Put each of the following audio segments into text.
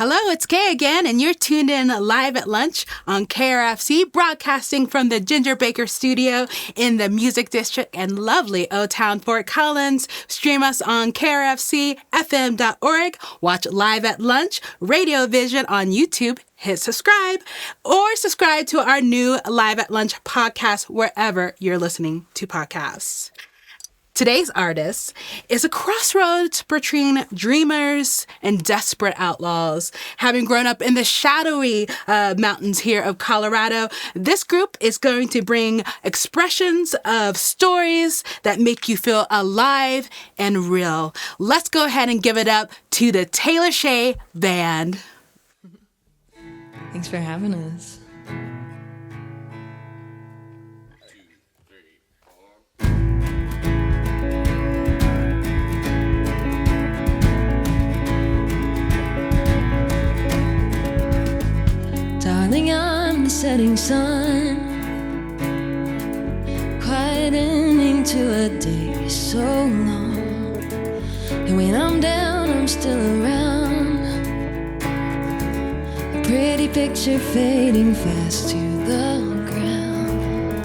Hello, it's Kay again, and you're tuned in live at lunch on KRFC, broadcasting from the Ginger Baker Studio in the Music District and lovely O-Town Fort Collins. Stream us on KRFCFM.org. Watch Live at Lunch, RadioVision on YouTube. Hit subscribe or subscribe to our new Live at Lunch podcast wherever you're listening to podcasts. Today's artist is a crossroads between dreamers and desperate outlaws. Having grown up in the shadowy mountains here of Colorado, this group is going to bring expressions of stories that make you feel alive and real. Let's go ahead and give it up to the Shae Band. Thanks for having us. Darling, I'm the setting sun, quietening to a day so long. And when I'm down, I'm still around, a pretty picture fading fast to the ground.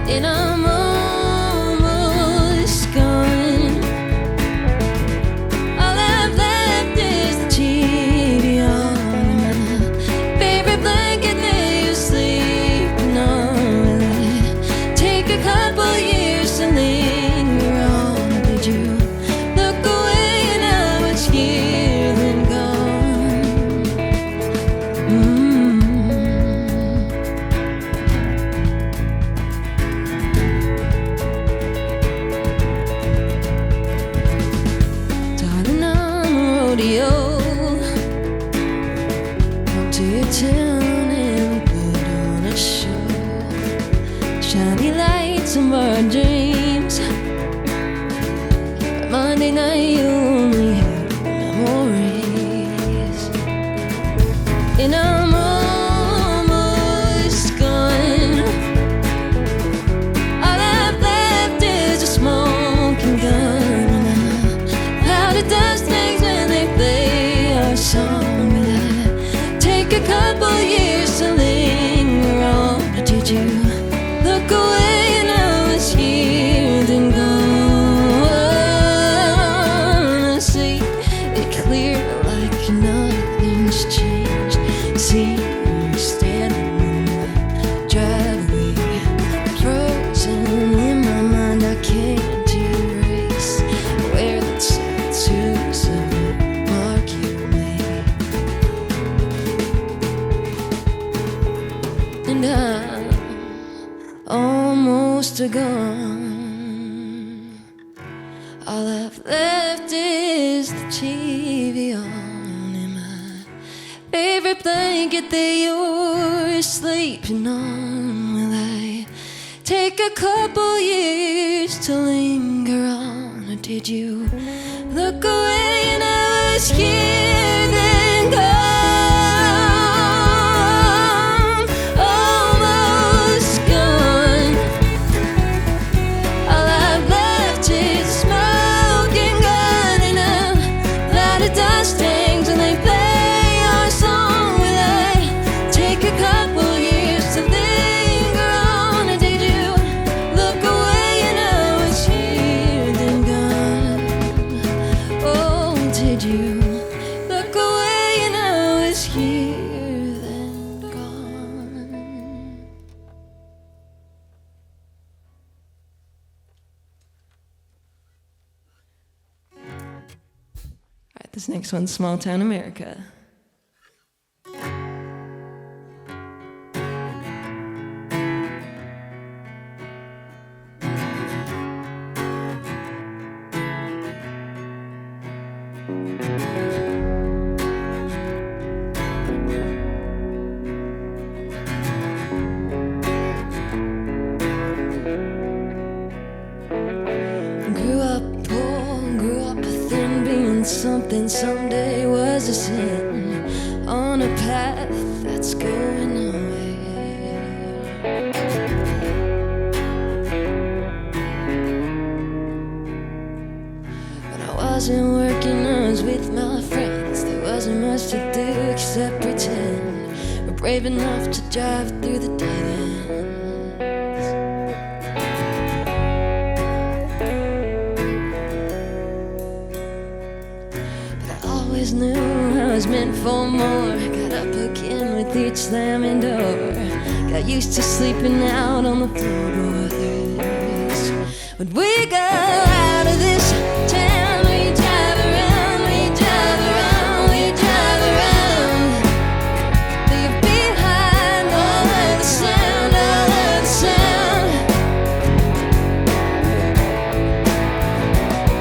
And I'm almost gone. All I've left is the TV on. Couple years to linger on. Did you look away and I was here then gone? Darling, I'm a rodeo. Come to your town and put on a show. Shiny lights of our dreams. By Monday night you only have memories. And I'm almost gone. All I've left is a smoking gun. How the dust things when they play our song. Take a couple years to linger on. Or did you look away and I was here then gone? I see it clear like nothing's changed. See you standing in my driveway, frozen in my mind. I can't erase where the tattoos of the mark you made. And I'm almost gone. All I've left is the TV on and my favorite blanket that you're sleeping on. Will I take a couple years to linger on? Or did you look away and I was here then gone? This next one's Small Town America. Something someday was a sin on a path that's going nowhere. When I wasn't working, I was with my friends. There wasn't much to do except pretend we're brave enough to drive through the dead ends. But I always knew I was meant for more. Got up again with each slamming door. Got used to sleeping out on the floorboards. When we go out of this town, we drive around, we drive around, we drive around. Leave behind all of the sound, all of the sound.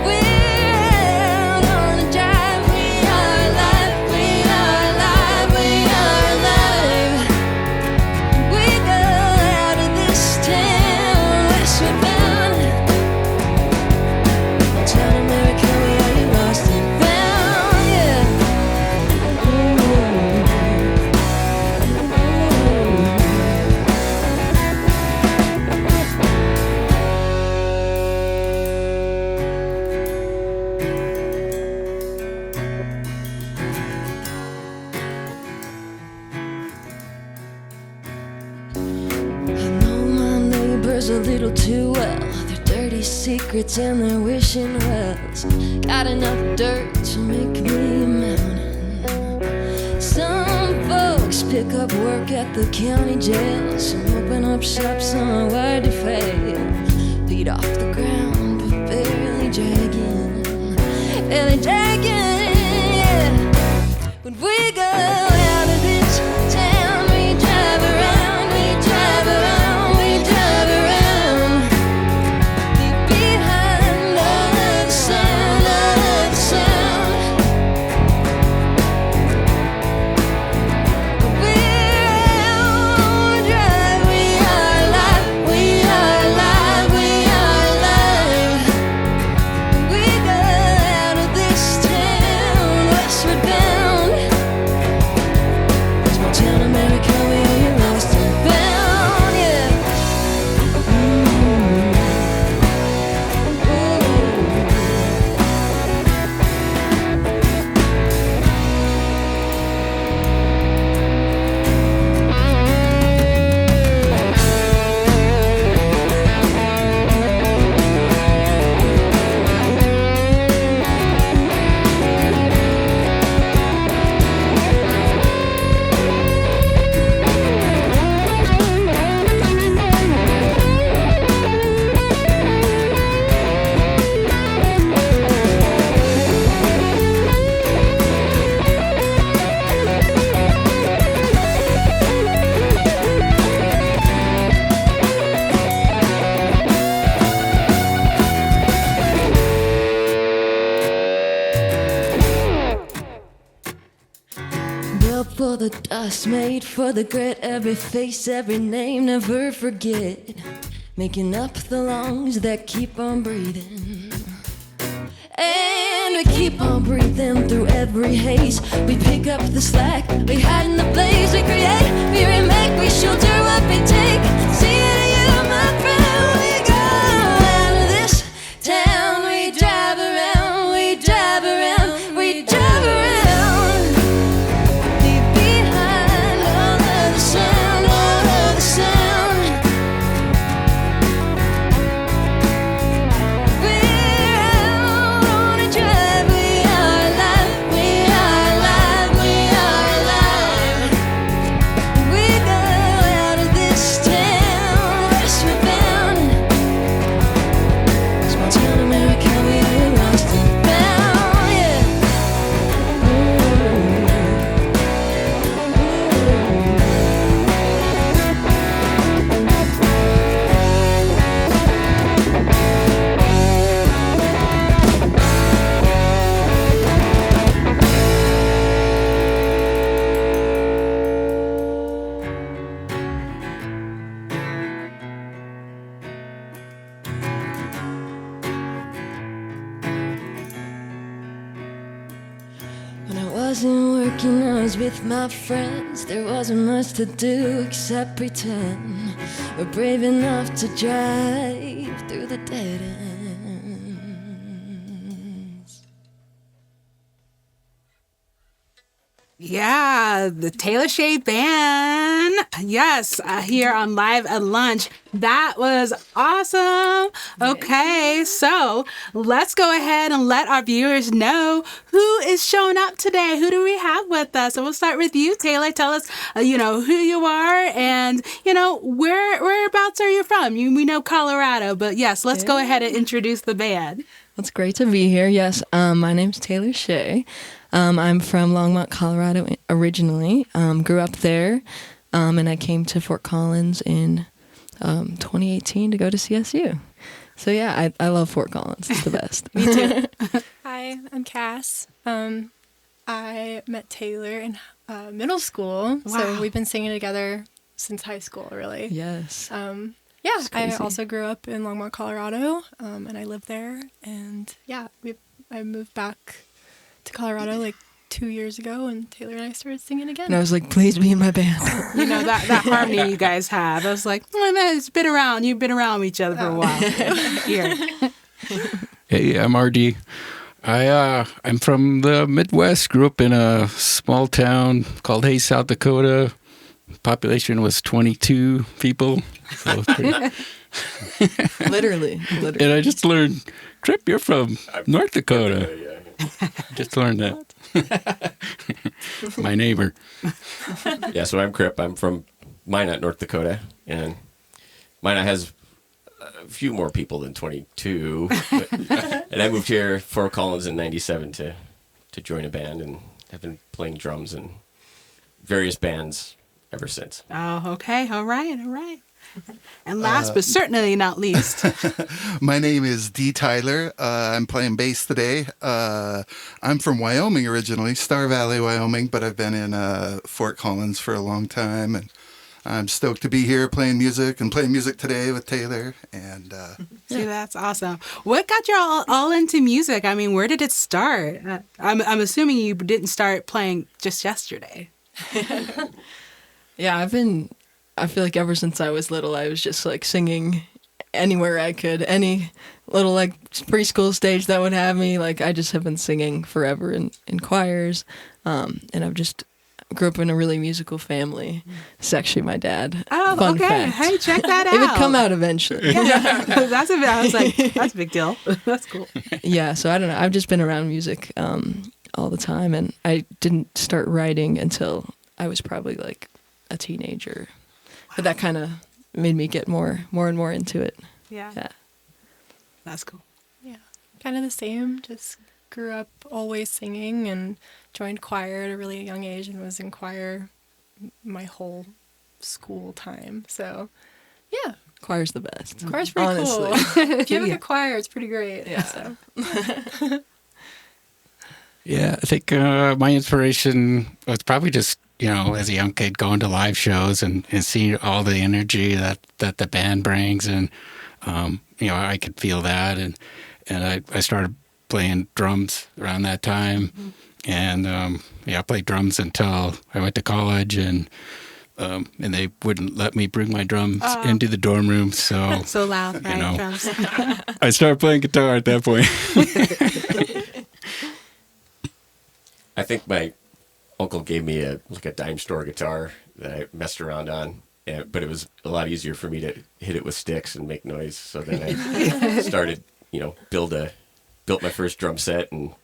We're out on the drive, we are alive, we are alive, we are alive. We go out of this town, westward bound. Town America, we are lost and found, yeah. I know my neighbors a little too well. Their dirty secrets and their wishing wells. Got enough dirt to make me a mountain. Some folks pick up work at the county jail. Some open up shops, some are wired to fail. Feet off the ground, but barely dragging. Barely dragging, yeah. When we go out of this town, we drive around, we drive around, we drive around. Leave behind all of the sound, all of the sound. We're on the drive, we are alive, we are alive, we are alive. We go out of this town, westward bound. Small town America, we are lost and found, yeah. Built for the dust, made for the grit. Every face, every name, never forget. Making up the lungs that keep on breathing. And we keep on breathing through every haze. We pick up the slack, we hide in the blaze. We create, we remake, we shelter what we take. See it, you, my friend. We go out of this town. We drive around, we drive around, we drive around. Leave behind all of the sound, all of the sound. We're out on a drive, we are alive, we are alive, we are alive. We go out of this town, westward bound. Small town America, we are lost and found, yeah. When I wasn't working, I was with my friends. There wasn't much to do except pretend we're brave enough to drive through the dead ends. Yeah, the Taylor Shae Band. Yes, here on Live at Lunch. That was awesome. Okay, so let's go ahead and let our viewers know who is showing up today. Who do we have with us? So we'll start with you, Taylor. Tell us, who you are and, whereabouts are you from? We know Colorado, but yes, let's go ahead and introduce the band. It's great to be here. Yes, my name's Taylor Shae. I'm from Longmont, Colorado originally. Grew up there, and I came to Fort Collins in 2018 to go to CSU. So yeah, I love Fort Collins. It's the best. Me too. Hi, I'm Cass. I met Taylor in middle school, so we've been singing together since high school, really. Yes. Yeah, I also grew up in Longmont, Colorado, and I live there. And yeah, I moved back to Colorado like 2 years ago, and Taylor and I started singing again. And I was like, please be in my band. that harmony you guys have. I was like, it's been around. You've been around each other for a while. Here. Hey, I'm RD. I'm from the Midwest. Grew up in a small town called Hays, South Dakota. Population was 22 people. So Literally. And I just learned, Trip, you're from North Dakota. Just learned that. My neighbor. Yeah, so I'm Crip. I'm from Minot, North Dakota. And Minot has a few more people than 22. And I moved here, Fort Collins, in 97 to join a band. And have been playing drums in various bands ever since. Oh, okay. All right. And last but certainly not least. My name is D. Tyler. I'm playing bass today. I'm from Wyoming originally, Star Valley, Wyoming, but I've been in Fort Collins for a long time. And I'm stoked to be here playing music today with Taylor. And See, that's awesome. What got you all into music? I mean, where did it start? I'm assuming you didn't start playing just yesterday. Yeah, I feel like ever since I was little, I was just like singing anywhere I could, any little like preschool stage that would have me. Like I just have been singing forever in choirs. And I've just grew up in a really musical family. It's actually my dad. Oh, Fun okay. fact. Hey, check that out. It would come out eventually. Yeah. I was like, that's a big deal. That's cool. Yeah, so I don't know. I've just been around music all the time, and I didn't start writing until I was probably like a teenager. But that kind of made me get more and more into it. Yeah. That's cool. Yeah, kind of the same. Just grew up always singing and joined choir at a really young age and was in choir my whole school time. So, yeah. Choir's the best. Choir's pretty Honestly. cool. If you have a good choir, it's pretty great. Yeah. So. Yeah, I think my inspiration was probably just, as a young kid going to live shows and seeing all the energy that the band brings. And, I could feel that. And I started playing drums around that time. Mm-hmm. And, I played drums until I went to college and they wouldn't let me bring my drums into the dorm room. So, so loud, right? Drums. I started playing guitar at that point. I think my uncle gave me a dime store guitar that I messed around on, but it was a lot easier for me to hit it with sticks and make noise. So then I started, built my first drum set and,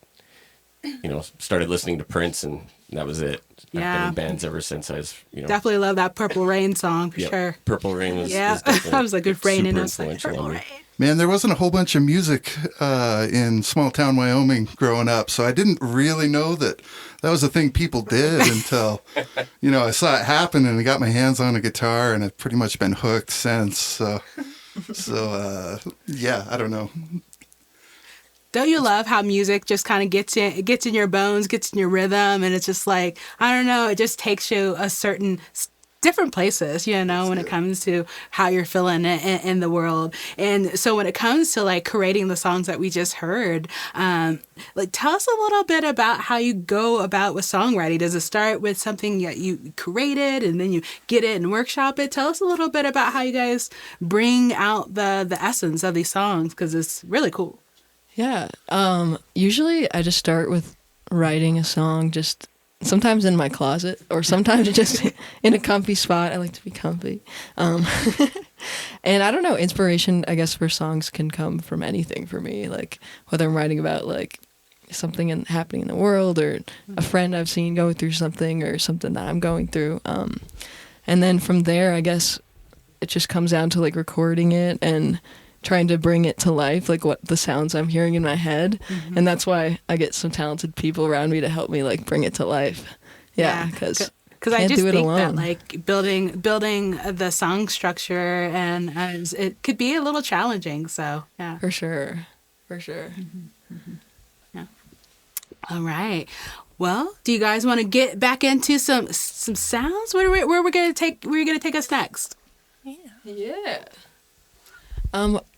started listening to Prince, and that was it. Yeah. I've been in bands ever since I was, Definitely love that Purple Rain song for sure. Purple Rain was I was like, good rain, and I was like, influential Purple on me. Rain. man, there wasn't a whole bunch of music in small town Wyoming growing up, so I didn't really know that was a thing people did until, I saw it happen and I got my hands on a guitar, and I've pretty much been hooked since. So yeah, I don't know. Don't you love how music just kind of gets in your bones, gets in your rhythm, and it's just like, I don't know, it just takes you a certain different places, when it comes to how you're feeling in the world. And so when it comes to like creating the songs that we just heard, tell us a little bit about how you go about with songwriting. Does it start with something that you created and then you get it and workshop it? Tell us a little bit about how you guys bring out the essence of these songs, because it's really cool. Yeah. Usually I just start with writing a song, just sometimes in my closet, or sometimes just in a comfy spot. I like to be comfy. And I don't know, inspiration, I guess, for songs can come from anything for me. Like, whether I'm writing about, like, something happening in the world, or a friend I've seen going through something, or something that I'm going through. And then from there, I guess it just comes down to, like, recording it and trying to bring it to life, like what the sounds I'm hearing in my head. And that's why I get some talented people around me to help me, like, bring it to life. Yeah, because I just think that, like, building the song structure and it could be a little challenging. So yeah, for sure. Yeah. All right. Well, do you guys want to get back into some sounds? Where we're gonna take? Where are you gonna take us next? Yeah.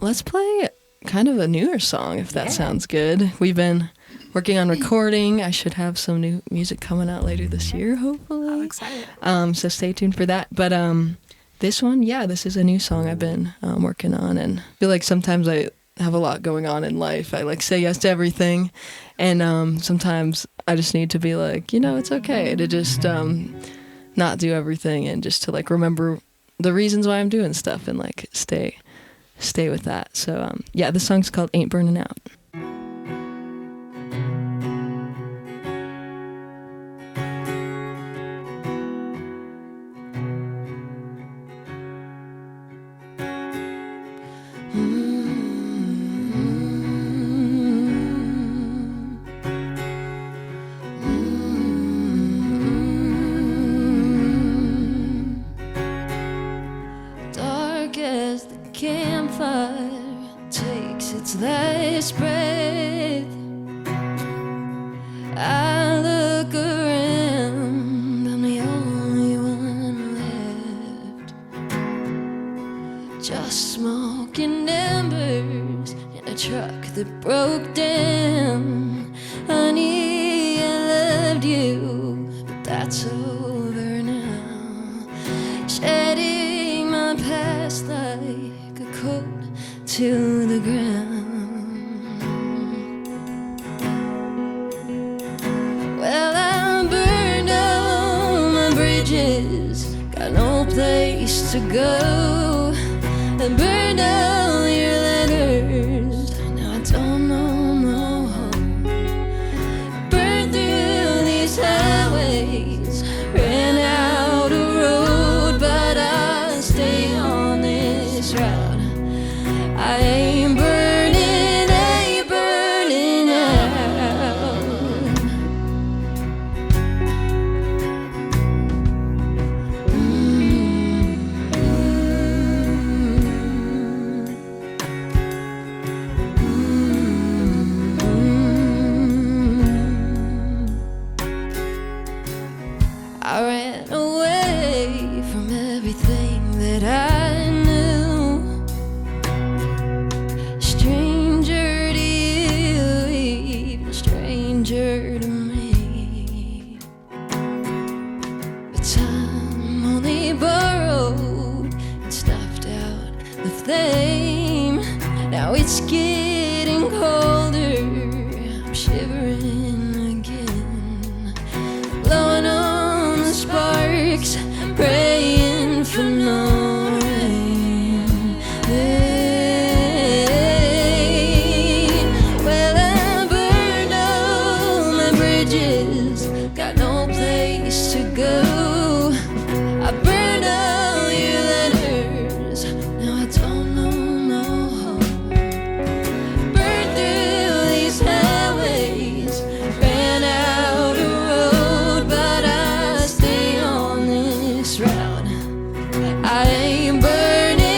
Let's play kind of a newer song, if that sounds good. We've been working on recording. I should have some new music coming out later this year, hopefully. I'm excited. So stay tuned for that. But this one, this is a new song I've been working on, and I feel like sometimes I have a lot going on in life. I, like, say yes to everything, and sometimes I just need to be like, it's okay to just not do everything, and just to, like, remember the reasons why I'm doing stuff, and, like, stay with that. So this song's called Ain't Burning Out. Last breath, I look around, I'm the only one left, just smoking embers in a truck that broke down. Honey, I loved you, but that's over now. Shedding my past like a coat to the ground. Well, I burned all my bridges, got no place to go. I burned all your letters, now I don't know no home. Burned through these highways, ran out of road, but I stay on this route. I ain't burning out. I ran away from everything that I knew. Stranger to you, even stranger to me. But time only borrowed and snuffed out the flame. Now it's getting colder, I'm shivering again, blowing on the sparks, praying for no rain. Well, I burned all my bridges, got no place to go. I burned all your letters, now I don't know no home. Burned through these highways, ran out of road, but I stay on this route. I ain't burning out.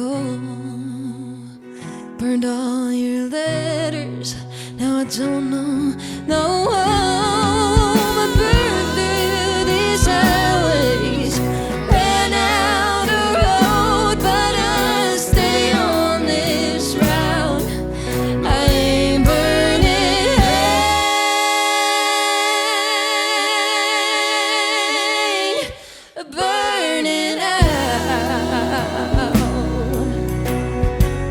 Oh, burned all your letters. Now I don't know. No, I burned through these highways. Ran out of road, but I stay on this route. I'm burning high, burning out.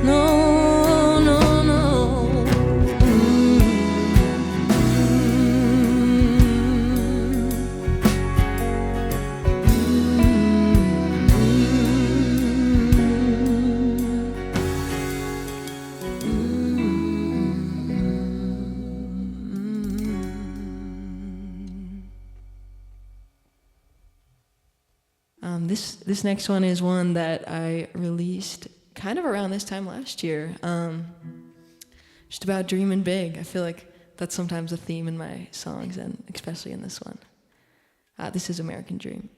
No, no, no. This next one is one that I released kind of around this time last year. Just about dreaming big. I feel like that's sometimes a theme in my songs, and especially in this one. This is American Dream.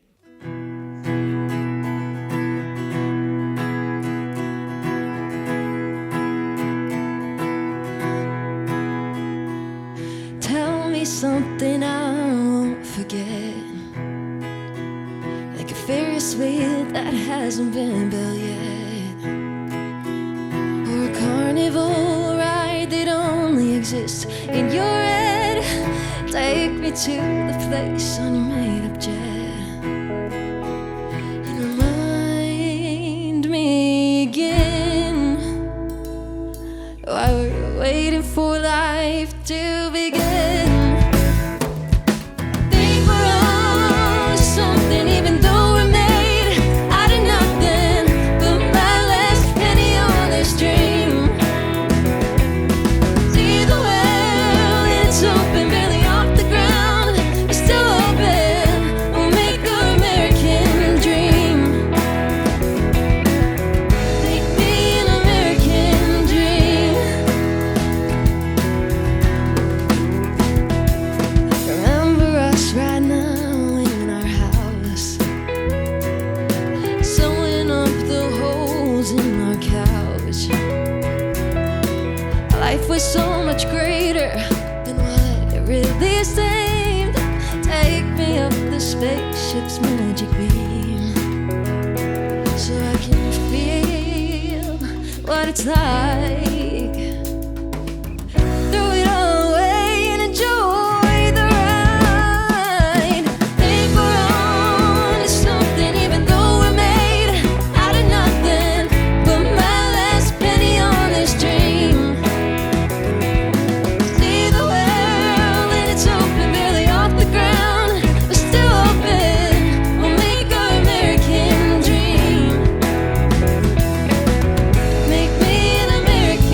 Tell me something I won't forget. Like a Ferris wheel that hasn't been built yet, or a carnival ride that only exists in your head. Take me to the place on your made-up jet, and remind me again why we're waiting for life to begin. So much greater than what it really seemed. Take me up the spaceship's magic beam, so I can feel what it's like. Throw it all away and enjoy the ride. Think we're on to something, even though we're made out of nothing but my last penny on this dream. Make me an American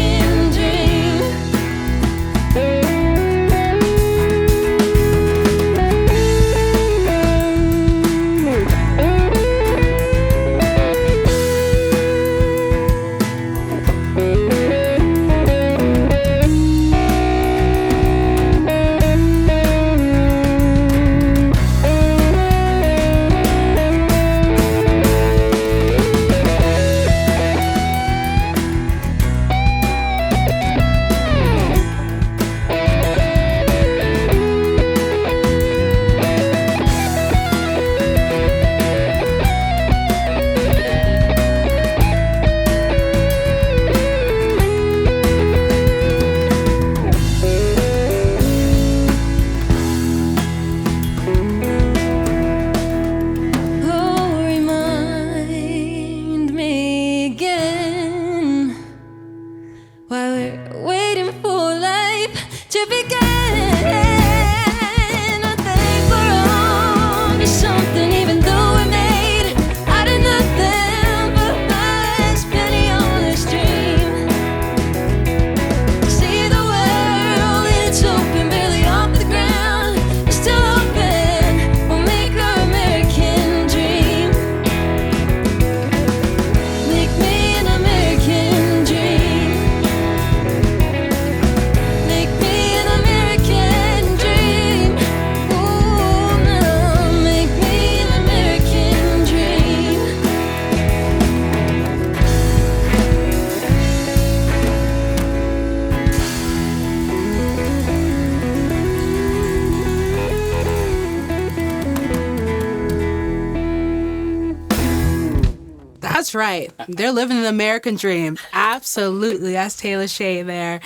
That's right. They're living the American dream. Absolutely. That's Taylor Shae there.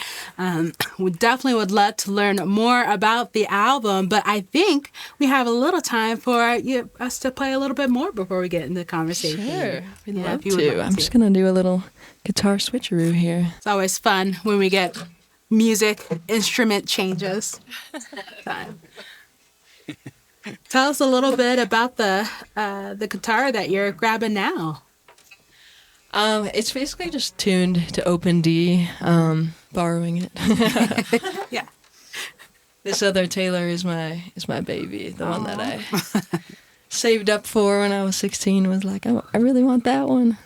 We definitely would love to learn more about the album, but I think we have a little time for us to play a little bit more before we get into the conversation. Sure, we'd love if you would to. like I'm just gonna do a little guitar switcheroo here. It's always fun when we get music instrument changes. Tell us a little bit about the guitar that you're grabbing now. It's basically just tuned to open D, borrowing it. Yeah. This other Taylor is my baby, the one that I saved up for when I was 16. Was like, I really want that one.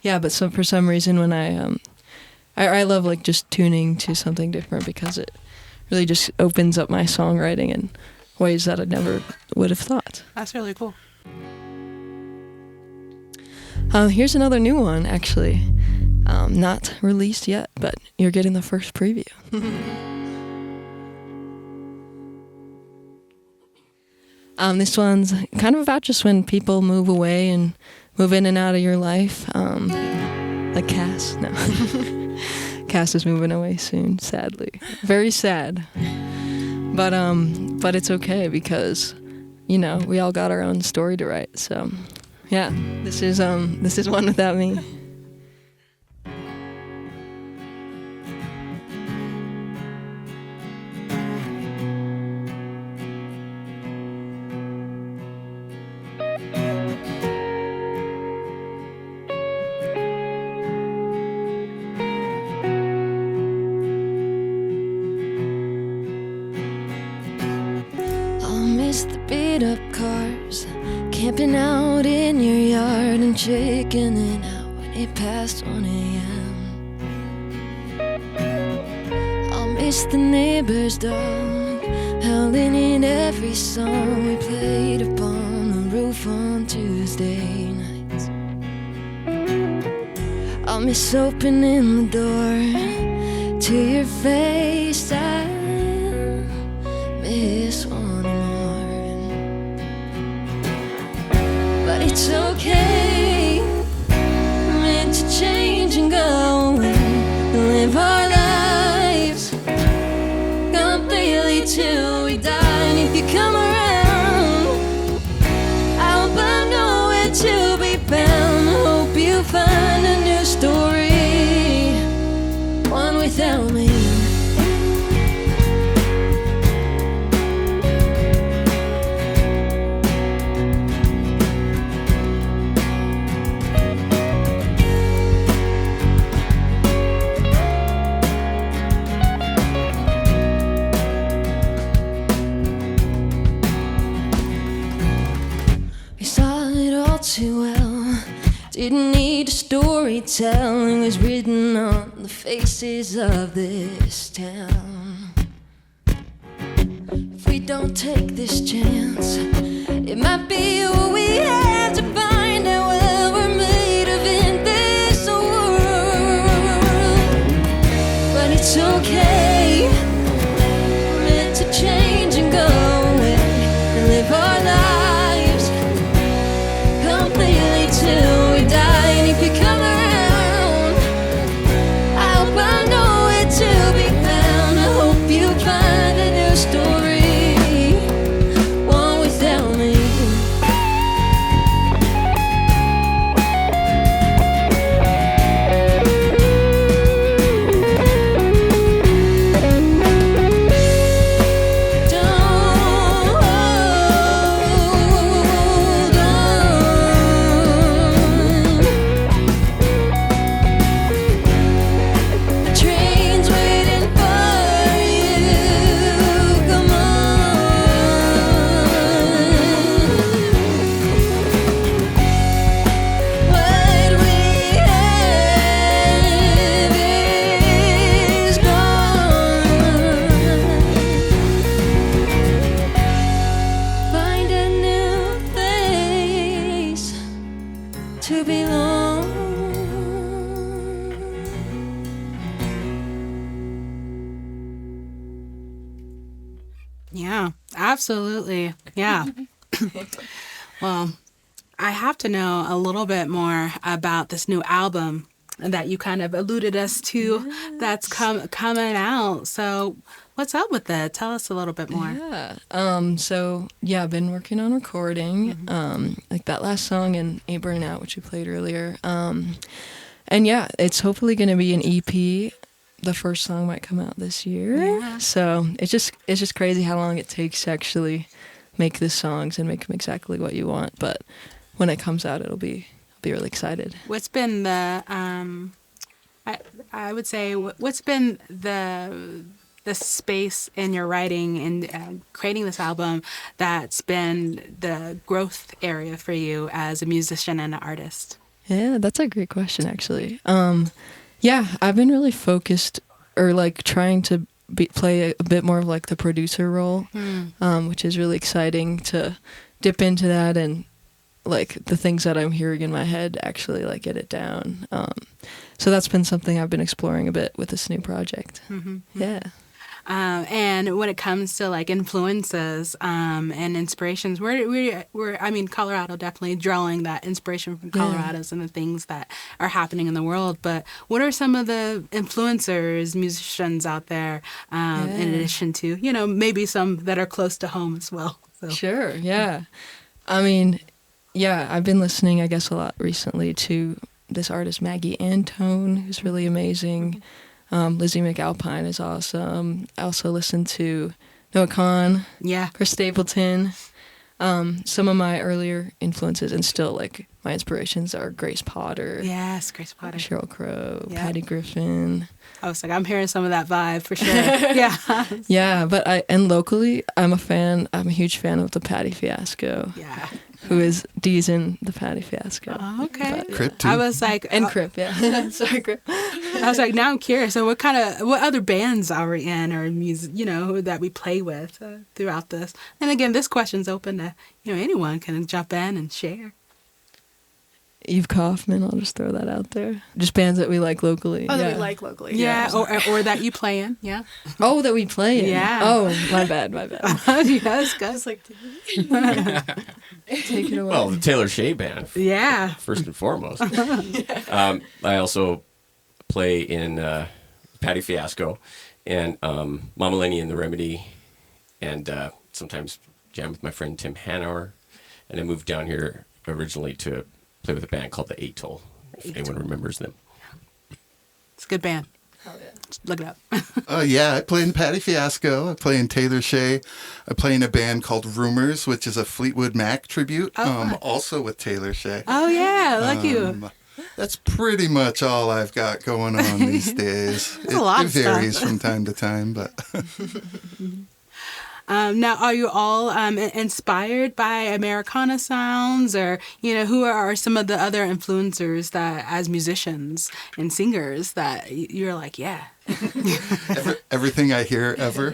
Yeah, but for some reason when I love like just tuning to something different because it really just opens up my songwriting in ways that I never would have thought. That's really cool. Here's another new one, actually. Not released yet, but you're getting the first preview. This one's kind of about just when people move away and move in and out of your life. Like Cass. No. Cass is moving away soon, sadly. Very sad. But it's okay because, we all got our own story to write. So, yeah, this is one without me. Camping out in your yard and checking out when it passed 1 a.m. I'll miss the neighbor's dog howling in every song we played upon the roof on Tuesday nights. I'll miss opening the door to your face. I miss wanting more. But it's okay, we're meant to change and go and live our lives completely till we die. And if you come around, I hope I know where to be found. I hope you find a new story, one without me. Too well, didn't need a storytelling, was written on the faces of this town. If we don't take this chance, it might be all we have to find out what we're made of in this world. But it's okay, we're meant to change and go and live our lives till we die. And if you come around, I hope I know where to be found. I hope you find a new story, one without me. Yeah, absolutely. Yeah. Well, I have to know a little bit more about this new album that you kind of alluded us to that's coming out. So what's up with that? Tell us a little bit more. Yeah. I've been working on recording, like that last song and Ain't Burning Out, which we played earlier. And yeah, it's hopefully going to be an EP. The first song might come out this year. Yeah. So it's just crazy how long it takes to actually make the songs and make them exactly what you want. But when it comes out, I'll be really excited. What's been the I would say what's been the space in your writing and creating this album that's been the growth area for you as a musician and an artist? Yeah, that's a great question, actually. Yeah, I've been really focused or like trying to play a bit more of like the producer role, which is really exciting to dip into that and like the things that I'm hearing in my head actually like get it down. So that's been something I've been exploring a bit with this new project. Yeah. And when it comes to like influences and inspirations, Colorado definitely drawing that inspiration from Colorado's and the things that are happening in the world. But what are some of the influencers, musicians out there, in addition to, maybe some that are close to home as well? So. Sure, yeah. I mean, yeah, I've been listening, I guess, a lot recently to this artist, Maggie Antone, who's really amazing. Lizzie McAlpine is awesome. I also listen to Noah Kahan, Chris Stapleton. Some of my earlier influences and still like my inspirations are Grace Potter. Yes, Grace Potter. Sheryl Crow, Patty Griffin. I was like, I'm hearing some of that vibe for sure. Yeah. Yeah, but locally, I'm a huge fan of the Patty Fiasco. Yeah. Who is Dee's in the Patty Fiasco. Oh, okay. Crip too. I was like, and Crip, yeah. Sorry, Crip. I was like, now I'm curious. So what other bands are we in or music, that we play with throughout this? And again, this question's open to, anyone can jump in and share. Eve Kaufman, I'll just throw that out there. Just bands that we like locally. Oh, that we like locally. Yeah, or that you play in, yeah. Oh, that we play in. Yeah. Oh, my bad. Yes, guys. Like, take it away. Well, the Taylor Shae band. Yeah. First and foremost. I also play in Patty Fiasco and Mama Lenny and the Remedy, and sometimes jam with my friend Tim Hanauer. And I moved down here originally to play with a band called the Atoll, if anyone remembers them. It's a good band. oh, yeah. Look it up. I play in Patty Fiasco. I play in Taylor Shae. I play in a band called Rumors, which is a Fleetwood Mac tribute, also with Taylor Shae. Oh, yeah, like you. That's pretty much all I've got going on these days. A lot it of stuff. varies from time to time, but... Now, are you all inspired by Americana sounds, or who are some of the other influencers that, as musicians and singers, that you're like, yeah, Everything I hear ever.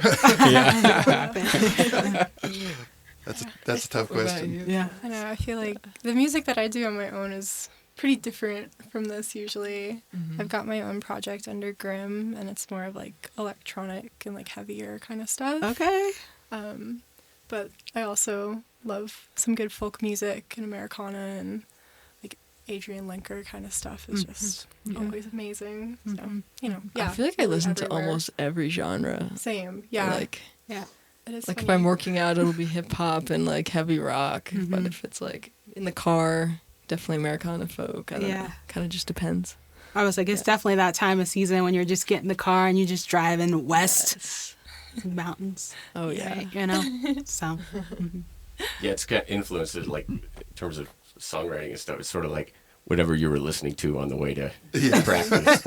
That's a tough question. yeah. I know. I feel like the music that I do on my own is pretty different from this usually. I've got my own project under Grimm, and it's more of like electronic and like heavier kind of stuff. Okay. But I also love some good folk music and Americana, and like Adrian Lenker kind of stuff is just always amazing. So, I feel like I listen to everywhere. almost every genre. Same. Yeah. Like, Yeah. It is if funny. I'm working out, it'll be hip hop and like heavy rock. But if it's like in the car, definitely Americana folk. I don't know. Kind of just depends. I was like, it's definitely that time of season when you're just getting in the car and you're just driving west mountains. Oh yeah. So. Yeah, it's got influences like in terms of songwriting and stuff. It's sort of like whatever you were listening to on the way to practice.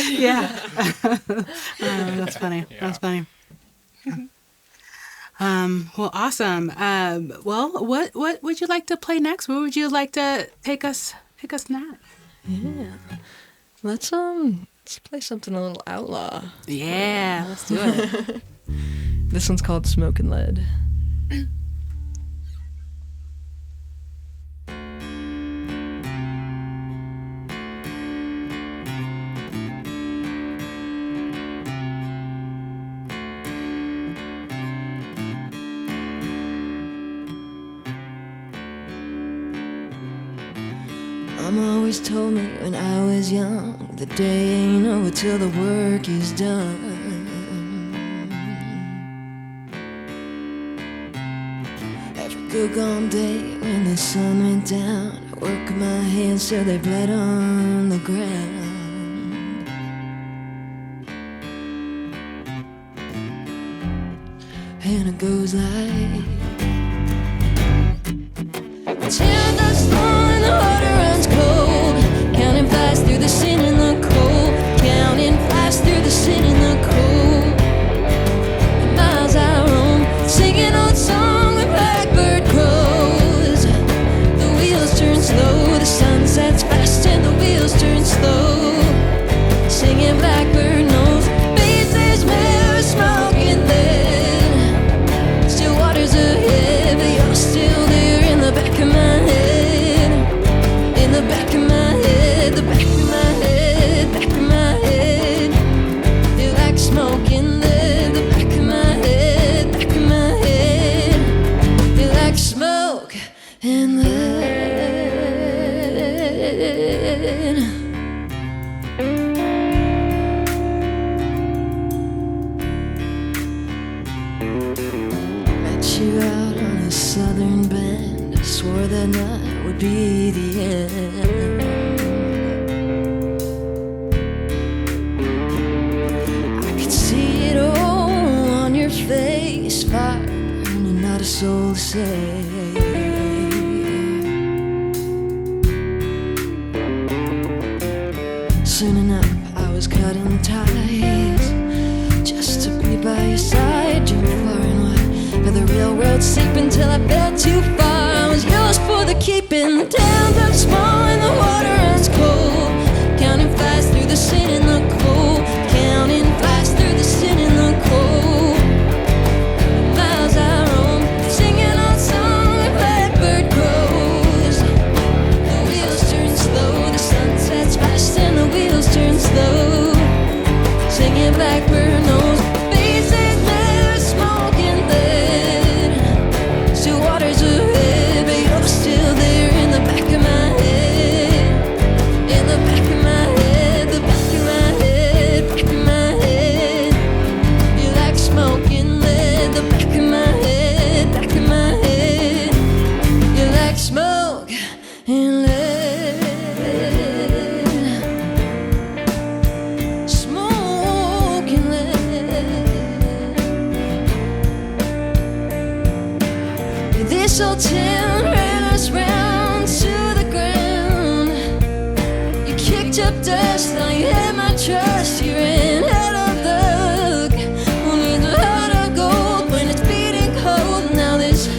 Yeah. That's funny. Yeah. That's funny. Well, awesome. Well, what would you like to play next? What would you like to take us next? Yeah. Let's play something a little outlaw. Yeah, let's do it. This one's called Smoke and Lead. Mama always told me when I was young, the day ain't over till the work is done. After a good gone day, when the sun went down, I work my hands till they bled on the ground. And it goes like, till the storm and the water runs cold, counting flies through the sin and the cold, counting flies through the sin and the cold. The miles I roam, singing old song with blackbird crows. The wheels turn slow, the sun sets fast and the wheels turn slow. Singing blackbird knows, faces mirror smoking there. Still waters ahead, but you're still there in the back of my head. In the back of my head, the back of my head, back of my head. You're like smoke in there, the back of my head, back of my head. You're like smoke in there. Met you out on a southern bend. I swore that night would be the end. I could see it all on your face, fire burning, not a soul to save. Soon enough, I was cutting ties just to be by your side. Dreaming far and wide, but the real world sleeping till I fell too far. I was yours for the keeping. The towns are small and the water runs cold, counting flies through the sin and the cold, counting flies through the sin and the cold. The miles I roam, singing old song with blackbird crows. The wheels turn slow, the sun sets fast and the wheels turn slow. Singing blackbird knows, faces there, smoking there. Still waters ahead, but you're still there in the back of my head. In the back of my head, the back of my head, back of my head. You're like smoking lead, the back of my head, back of my head. You're like smoke and lead. Smoke and lead. This old town ran us round to the ground. You kicked up dust, now you had my trust. You ran out of luck. Who needs a heart of gold when it's beating cold? Now this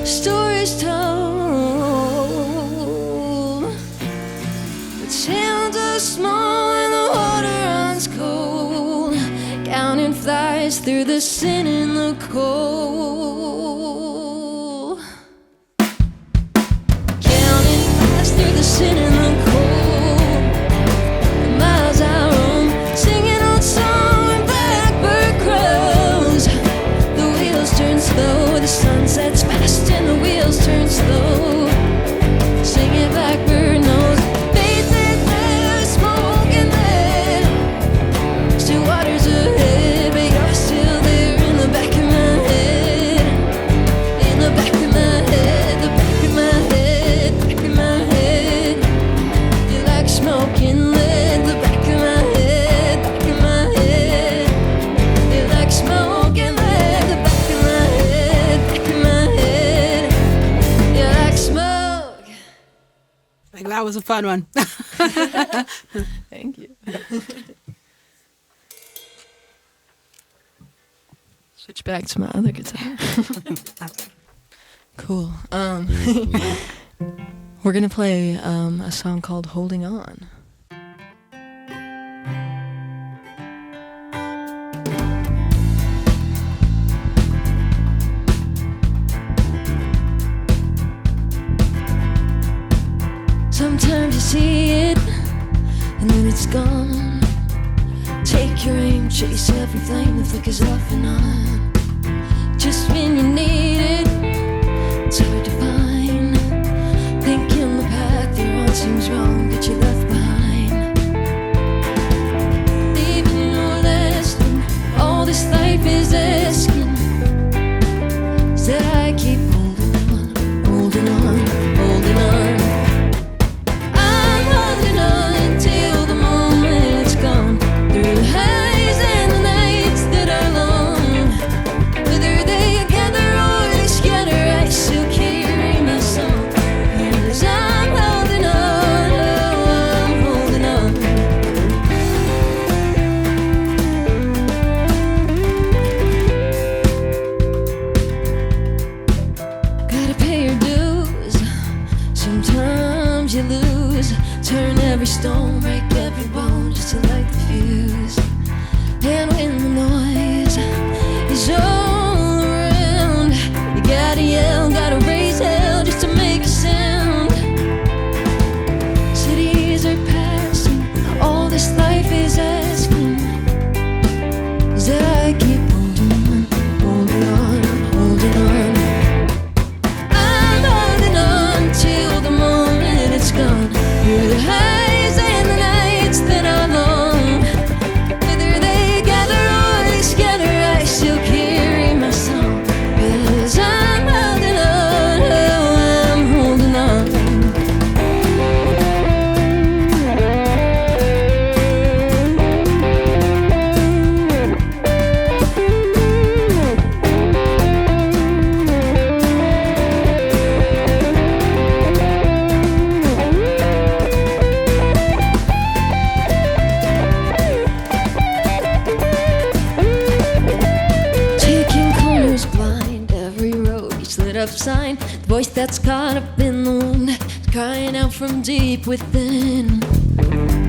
story's told. The towns are small and the water runs cold, counting flies through the sin and the cold. Counting flies through the sin and the cold. The miles I roam, singing old song with blackbird crows. The wheels turn slow, the sun sets fast and the wheels turn slow. Singing blackbird knows, faces there, smoking there. Still waters ahead, but you're still there in the back of my head. In the back of my head, the back of my head, back of my head. You're like smoking lead, the back of my head, back of my head. You're like smoking lead, the back of my head, back of my head. You're like smoke. Like, that was a fun one. Thank you. Switch back to my other guitar. Cool. We're gonna play a song called "Holding On." Sometimes you see it, and then it's gone. Take your aim, chase every flame that flickers off and on. Just when you need it, it's hard to find. Thinking the path you're what seems wrong that you left behind. Leaving no lasting, all this life is asking is that I keep holding on, holding on, holding on. I'm holding on till the moment it's gone. Through the highs and the nights that are long, whether they gather or they scatter, I still carry my song. 'Cause I'm holding on, oh, I'm holding on. Gotta pay your dues. Sometimes you lose. Turn every stone, break every bone just to light the fuse. And when the noise is all around, you gotta yell, gotta raise hell just to make a sound. Cities are passing, all this life is asking is that I keep holding on, holding on, holding on. I'm holding on till the moment it's gone. Through the highs and the nights that are long, whether they gather or they scatter, I still carry my song. 'Cause I'm holding on, oh, I'm holding on. Taking corners blind, every road each lit up sign. The voice that's caught up in the wind, crying out from deep within.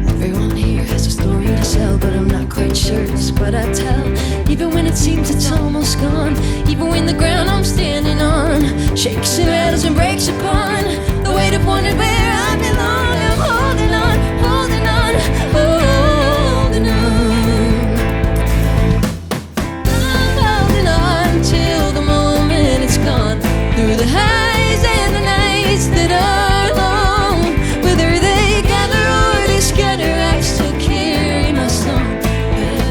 Everyone here has a story to tell, but I'm not quite sure just what I tell. Even when it seems it's almost gone, even when the ground I'm standing on shakes and rattles and breaks upon the weight of wondering where I belong. I'm holding on, holding on, holding on. I'm holding on till the moment it's gone. Through the highs and the nights that are long, whether they gather or they scatter, I still carry my song.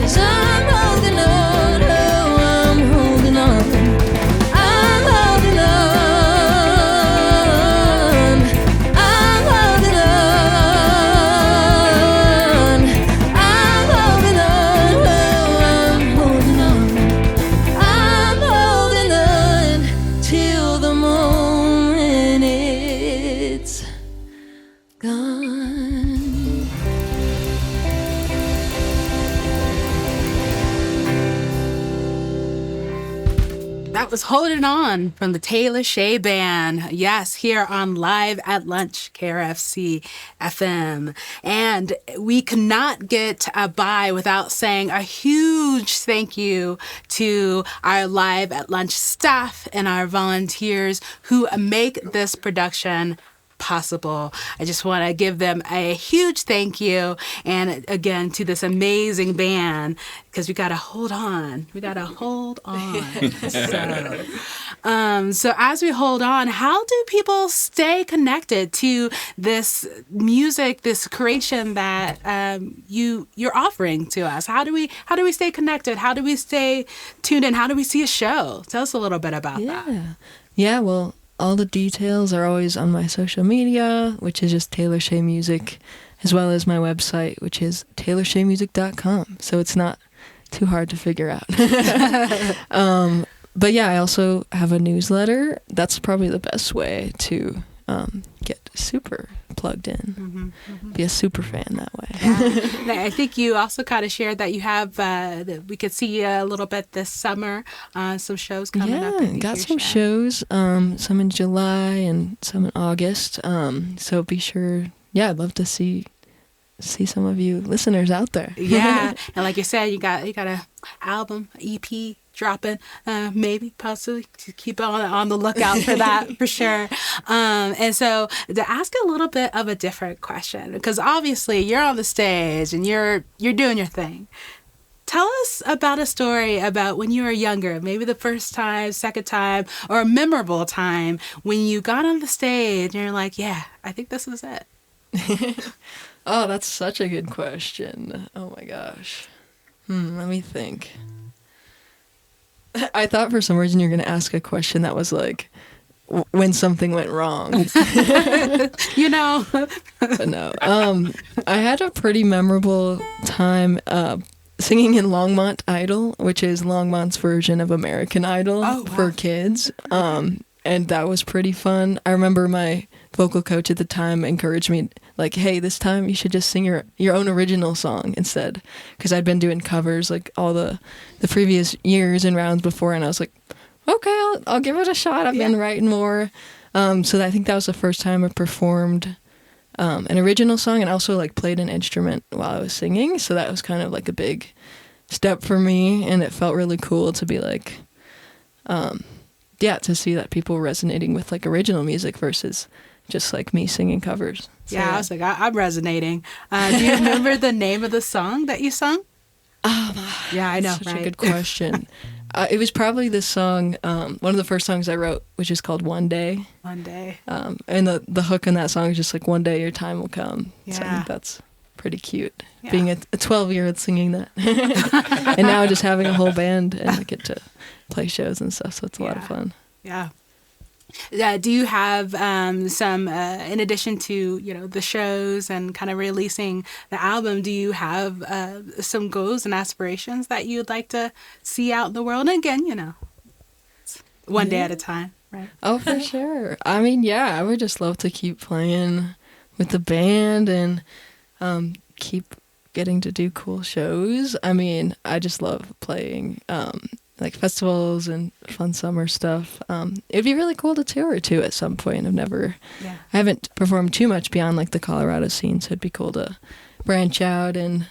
'Cause I'm holding on, oh, I'm holding on. I'm holding on. I'm holding on. I'm holding on, oh, I'm holding on. I'm holding on till the moment it's gone. That was Holding On from the Taylor Shae Band. Yes, here on Live at Lunch, KRFC FM. And we could not get by without saying a huge thank you to our Live at Lunch staff and our volunteers who make this production possible. I just want to give them a huge thank you, and again to this amazing band, because we got to hold on. We got to hold on. So as we hold on, how do people stay connected to this music, this creation that you're offering to us? How do we stay connected? How do we stay tuned in? How do we see a show? Tell us a little bit about that. Yeah, well, all the details are always on my social media, which is just Taylor Shae Music, as well as my website, which is taylorshaemusic.com. So it's not too hard to figure out. But yeah, I also have a newsletter. That's probably the best way to get super plugged in. Be a super fan that way. Yeah. I think you also kind of shared that you have, we could see you a little bit this summer, some shows coming up. Yeah, got some shows, some in July and some in August. So be sure, I'd love to see some of you listeners out there. Yeah, and like you said, you got a album, EP dropping, maybe, possibly, to keep on the lookout for that, for sure. And so to ask a little bit of a different question, because obviously you're on the stage and you're doing your thing. Tell us about a story about when you were younger, maybe the first time, second time, or a memorable time when you got on the stage and you're like, yeah, I think this is it. Oh, that's such a good question. Oh my gosh. Let me think. I thought for some reason you were going to ask a question that was like, when something went wrong. You know. But no. I had a pretty memorable time singing in Longmont Idol, which is Longmont's version of American Idol for kids. And that was pretty fun. I remember my vocal coach at the time encouraged me, like, hey, this time you should just sing your own original song instead. Because I'd been doing covers like all the previous years and rounds before, and I was like, okay, I'll give it a shot. I've been writing more. So I think that was the first time I performed an original song, and also like played an instrument while I was singing. So that was kind of like a big step for me, and it felt really cool to be like, to see that people resonating with like original music versus just like me singing covers. So, I was like, I'm resonating. Do you remember the name of the song that you sung? Yeah, I know, such right? a good question. It was probably this song, one of the first songs I wrote, which is called One Day. One Day. And the hook in that song is just like, one day your time will come. Yeah. So I think that's pretty cute, Yeah. being a 12-year-old singing that. And now just having a whole band, and I get to play shows and stuff, so it's a lot of fun. Yeah. Do you have some, in addition to, the shows and kind of releasing the album, do you have some goals and aspirations that you'd like to see out in the world? And again, one day at a time, right? Oh, for sure. I mean, I would just love to keep playing with the band and keep getting to do cool shows. I mean, I just love playing like festivals and fun summer stuff. It'd be really cool to tour too at some point. I haven't performed too much beyond like the Colorado scene, so it'd be cool to branch out and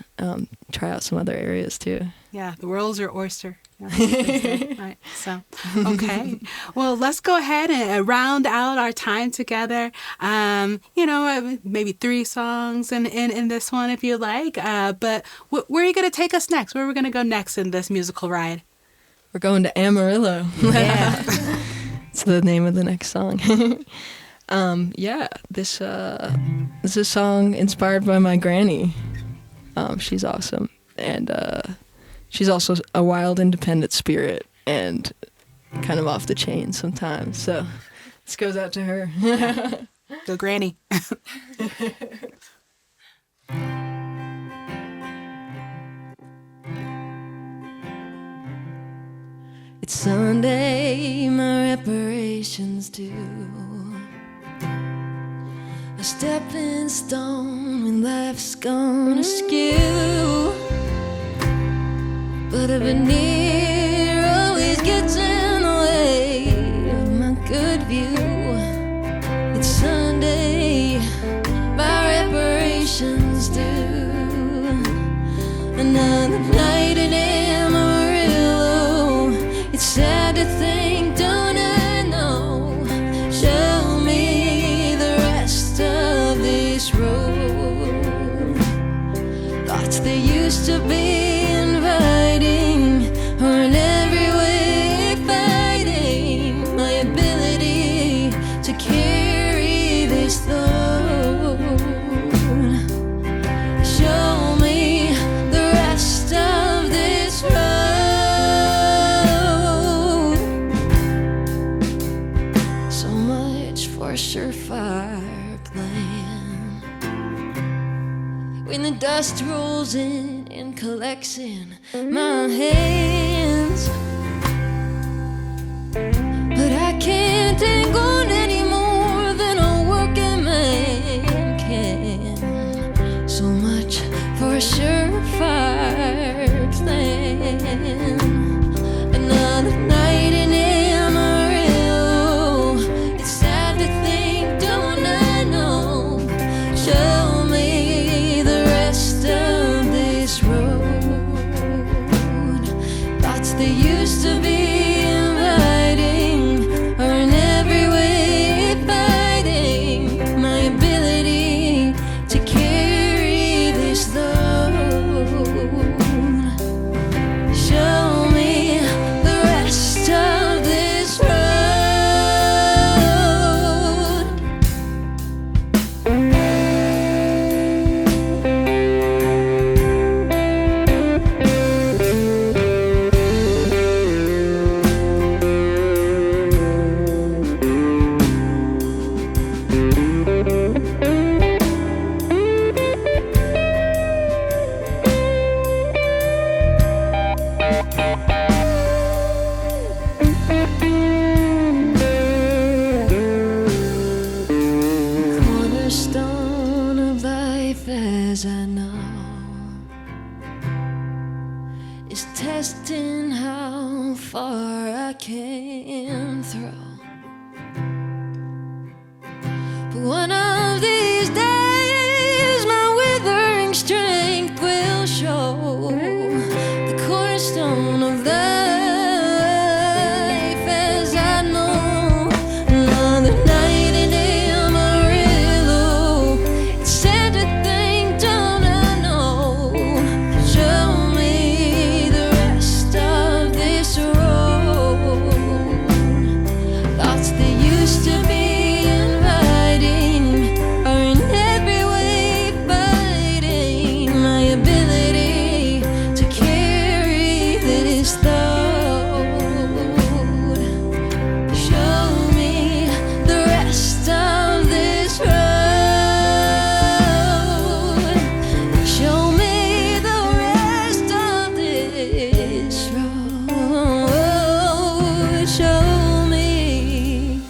try out some other areas too. Yeah, the world's your oyster. Right. So, okay. Well, let's go ahead and round out our time together. Maybe 3 songs in this one if you like. But where are you going to take us next? Where are we going to go next in this musical ride? We're going to Amarillo. Yeah. It's the name of the next song. This is a song inspired by my granny. She's awesome. And she's also a wild, independent spirit and kind of off the chain sometimes. So this goes out to her. Go Granny. It's Sunday, my reparations due. A stepping stone when life's gone askew. But a veneer always gets in the way of my good view. It's Sunday, my reparations due. Another night in Amarillo. It's sad to think, don't I know? Show me the rest of this road. Thoughts that used to be inviting are in every way fighting my ability to carry this load. Show me the rest of this road. A surefire plan. When the dust rolls in and collects in my hands, but I can't hang on any more than a working man can. So much for a surefire plan. Another night in Amarillo. It's sad to think, don't I know? Show me the rest of this road. Thoughts that used is testing how far I can throw. But one of these days, my withering strength will show the cornerstone of life as I know. Another night in Amarillo, it's sad to think, don't I know? Show me the rest of this road. Thoughts that used to be are in every way fighting my ability to carry this load. Show me the rest of this road. Show me the rest of this road. Show me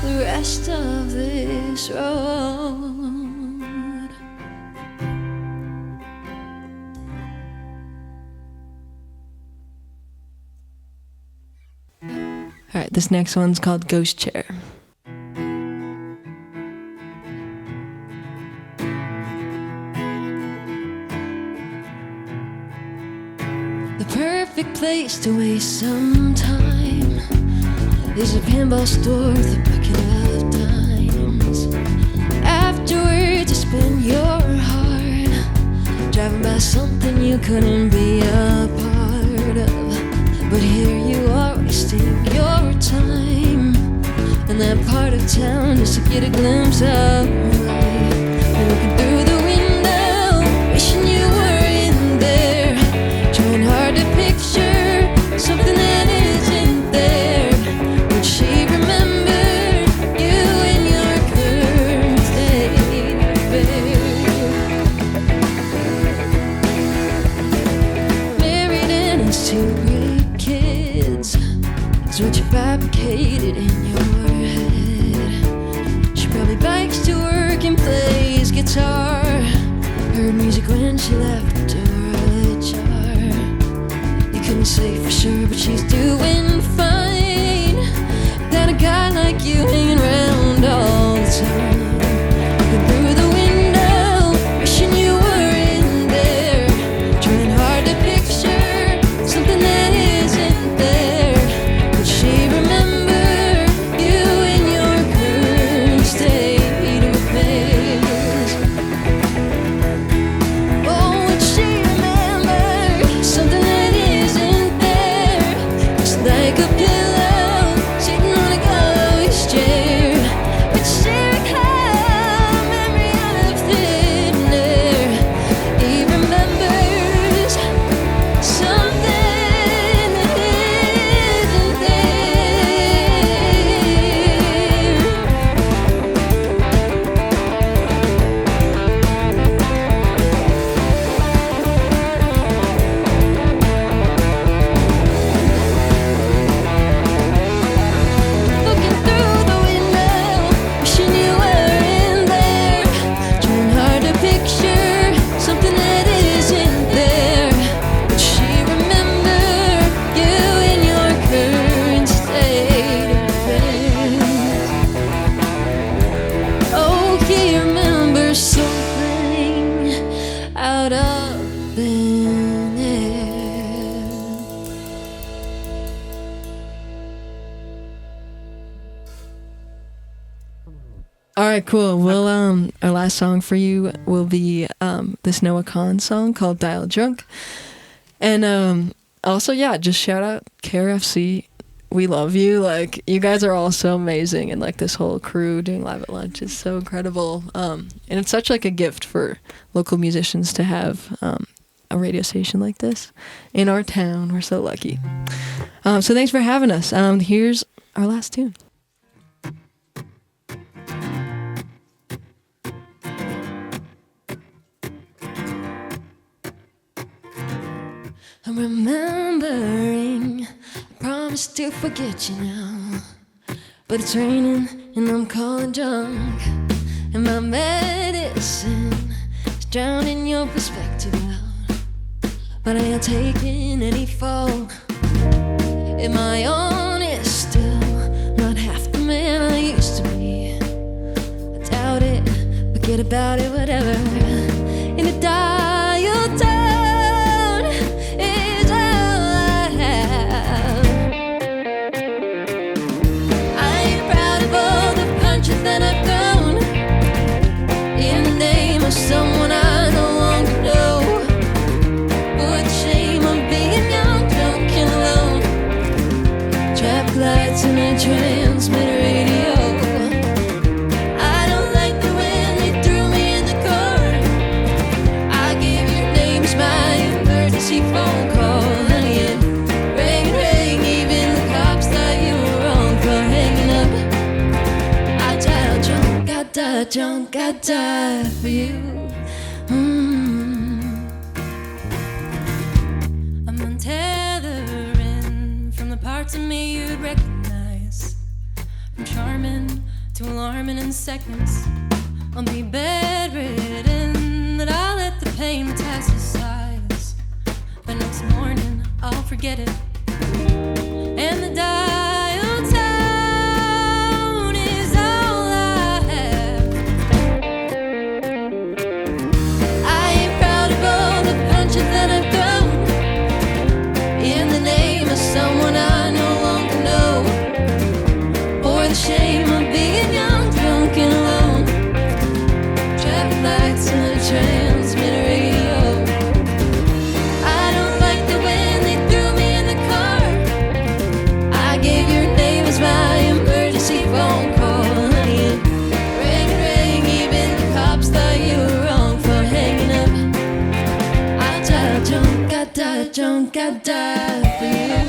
the rest of this road. All right, this next one's called Ghost Chair. The perfect place to waste some time is a pinball store with a bucket of dimes. Afterwards, you spend your heart driving by something you couldn't be a part of. But here you are wasting your time in that part of town just to get a glimpse of life. You're looking through the window, wishing you were in there, trying hard to picture something that isn't there. Would she remember you in your current state of affairs? Married and has two great kids, it's what you fabricated in your head. She probably bikes to work and plays guitar. Heard music when she left her ajar. You couldn't say for sure, but she's doing fine. Got a guy like you hanging around all the time. Looking through the window, wishing you were in there, trying hard to picture something that isn't there. Would she remember you in your current state of affairs? Oh, would she remember something that isn't there? Just like a pillow sitting on a ghost chair. Would she recall memory of thin air? He remembers something that isn't Looking through the window, wishing you were in there, trying hard to picture something that isn't there. Would she remember you in your current state of affairs? Oh, he remembers something out of thin air. All right, cool. Well, our last song for you will be this Noah Kahn song called Dial Drunk. And also, yeah, just shout out KRFC. We love you. Like, you guys are all so amazing, and like this whole crew doing Live at Lunch is so incredible. And it's such like a gift for local musicians to have a radio station like this in our town. We're so lucky. So thanks for having us. Here's our last tune. I'm remembering, I promised to forget you now, but it's raining and I'm calling drunk, and my medicine is drowning your perspective out. but I ain't taking any fault. Am I honest? Still not half the man I used to be. I doubt it, forget about it, whatever. In the dial tone is all I have. I ain't proud of all the punches that I've thrown in the name of someone I no longer know. What a shame of being young, drunk and alone. Traffic lights and a transmitter radio. I don't like the when they threw me in the car. I gave your names my emergency phone call. Honey, it rang and rang, even the cops thought you were wrong for hanging up. I dialed drunk, I died drunk, I died for you. I'm untethering from the parts of me you'd recognize. From charming to alarming in seconds. I'll be bedridden, that I'll let the pain metastasize. But next morning I'll forget it. And the dial tone is all I have. I ain't proud of all the punches that I've thrown in the name of someone I no longer know. Or the shame of being young, drunk and alone. Traffic lights and a transmitter radio. I don't like the when they threw me in the car. I gave your name as my emergency phone call. Honey, it rang and rang, even the cops thought you were wrong for hanging up. I died drunk, I died drunk, I died for you.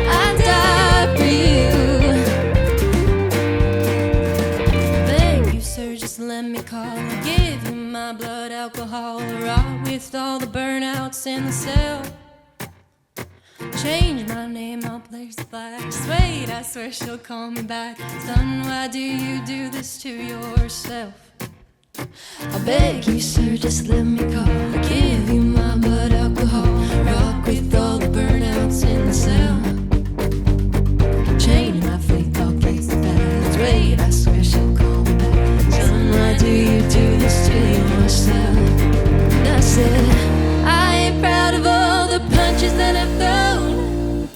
I died for you. Thank you, sir, just let me call. I'll give you my blood alcohol. Raw with all the burnouts in the cell. Change my name, I'll place the flags. Wait, I swear she'll call me back. Son, why do you do this to yourself? I beg you, sir, just let me call. I'll give you my blood alcohol. Rock with all the burnouts in the cell. Change my faith, I'll place the flags. Wait, I swear she'll call me back. Son, why do you do this to yourself? And I said, I ain't proud of all the punches that I've thrown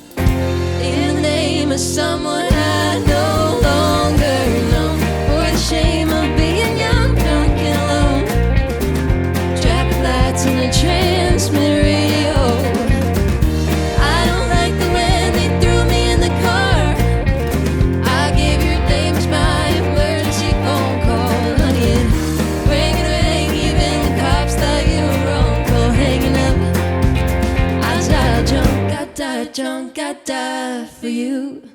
in the name of someone I no longer know. For the shame of being young, drunk and alone. Traffic lights and a transmitter radio. I don't like the when they threw me in the car. I gave your name as my emergency phone call. Honey, it rang and rang, even the cops thought you were wrong for hanging up. I died drunk, I died drunk, I died for you.